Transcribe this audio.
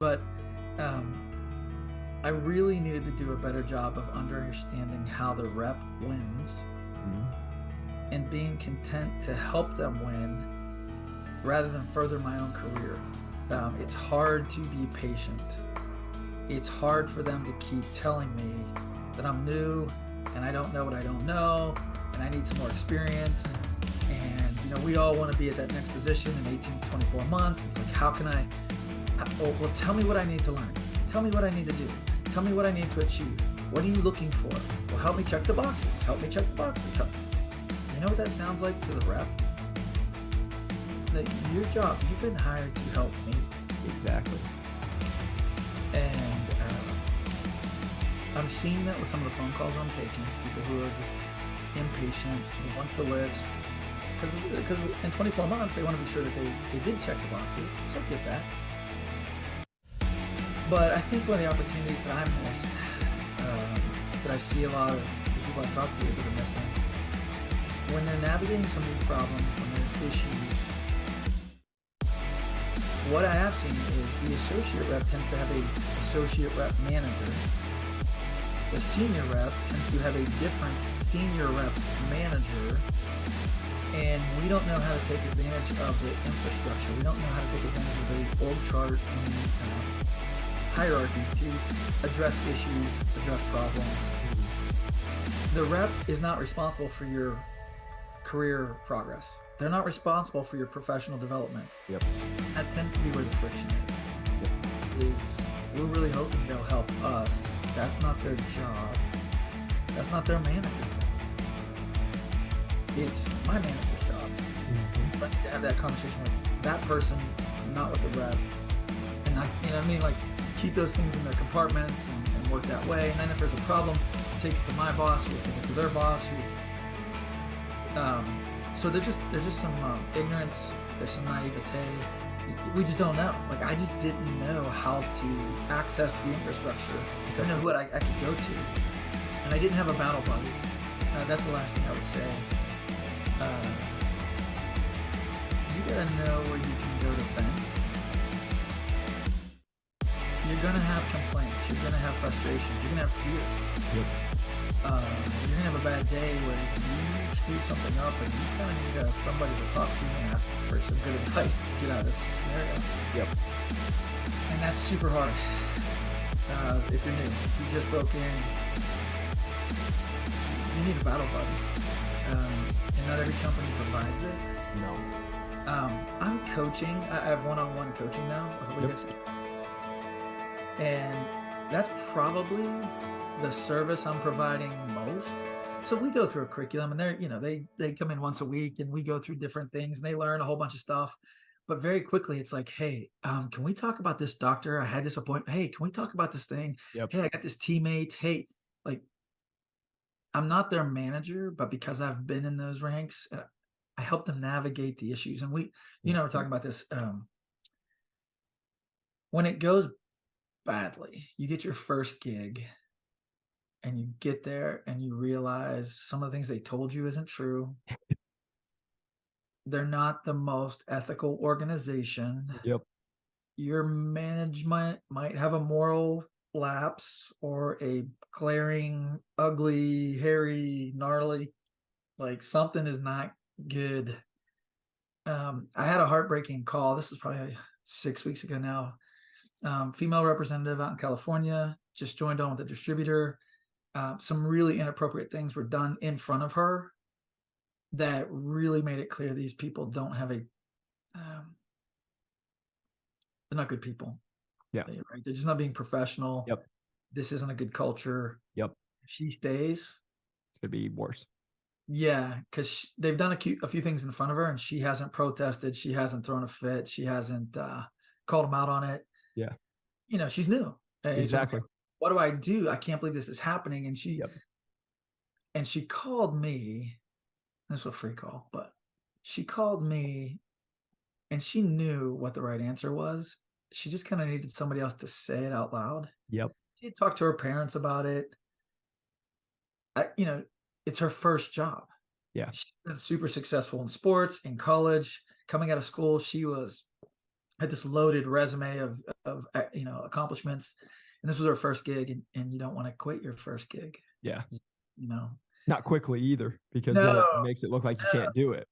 But um, I really needed to do a better job of understanding how the rep wins Mhm. and being content to help them win rather than further my own career. It's hard to be patient. It's hard for them to keep telling me that I'm new and I don't know what I don't know and I need some more experience. And, we all want to be at that next position in 18 to 24 months. It's like, how can I? Oh, well, tell me what I need to learn. Tell me what I need to do. Tell me what I need to achieve. What are you looking for? Well, help me check the boxes. Help me check the boxes. You know what that sounds like to the rep? That your job, you've been hired to help me. Exactly. And I'm seeing that with some of the phone calls I'm taking. People who are just impatient, who want the list. Because in 24 months, they want to be sure that they did check the boxes. So I get that. But I think one of the opportunities that I missed, that I see a lot of the people I talk to that are missing, when they're navigating some of these problems, when there's issues, what I have seen is the associate rep tends to have a associate rep manager. The senior rep tends to have a different senior rep manager, and we don't know how to take advantage of the infrastructure. We don't know how to take advantage of the org chart and hierarchy to address issues, address problems. The rep is not responsible for your career progress. They're not responsible for your professional development. Yep. That tends to be where the friction is. Yep. Is we're really hoping they'll help us. That's not their job. That's not their manager. It's my manager's job. I need to have that conversation with that person, not with the rep. And like keep those things in their compartments and work that way. And then if there's a problem, take it to my boss, or take it to their boss. So there's just some ignorance. There's some naivete. We just don't know. Like, I just didn't know how to access the infrastructure. I didn't know what I could go to, and I didn't have a battle buddy. That's the last thing I would say. You gotta know where you can go to vent. You're gonna have complaints. You're gonna have frustrations. You're gonna have fear. Yep. You're gonna have a bad day where you screwed something up, and you kind of need somebody to talk to and ask for some good advice to get out of this scenario. Yep. And that's super hard. If you're new, if you just broke in, you need a battle buddy. And not every company provides it. No. I'm coaching. I have one-on-one coaching now with leaders. And that's probably the service I'm providing most. So we go through a curriculum, and they come in once a week, and we go through different things, and they learn a whole bunch of stuff. But very quickly, it's like, hey, can we talk about this doctor? I had this appointment. Hey, can we talk about this thing? Yep. Hey, I got this teammate. Hey, like, I'm not their manager, but because I've been in those ranks, I help them navigate the issues. And we're talking about this. When it goes badly, you get your first gig, and you get there and you realize some of the things they told you isn't true. They're not the most ethical organization. Yep. Your management might have a moral lapse or a glaring, ugly, hairy, gnarly, like something is not good. I had a heartbreaking call. This was probably 6 weeks ago now. Female representative out in California, just joined on with a distributor. Some really inappropriate things were done in front of her that really made it clear these people don't have they're not good people. Yeah. Right. They're just not being professional. Yep. This isn't a good culture. Yep. If she stays, it's gonna be worse. Yeah, because they've done a few things in front of her, and she hasn't protested. She hasn't thrown a fit. She hasn't called them out on it. Yeah. She's new. Exactly. So what do I do? I can't believe this is happening. And she called me. This was a free call, but she called me, and she knew what the right answer was. She just kind of needed somebody else to say it out loud. Yep. She talked to her parents about it. It's her first job. Yeah. She's been super successful in sports, in college, coming out of school. She was had this loaded resume of accomplishments, and this was her first gig, and you don't want to quit your first gig. Yeah. You know, Not quickly either, because then it no, makes it look like you no. can't do it.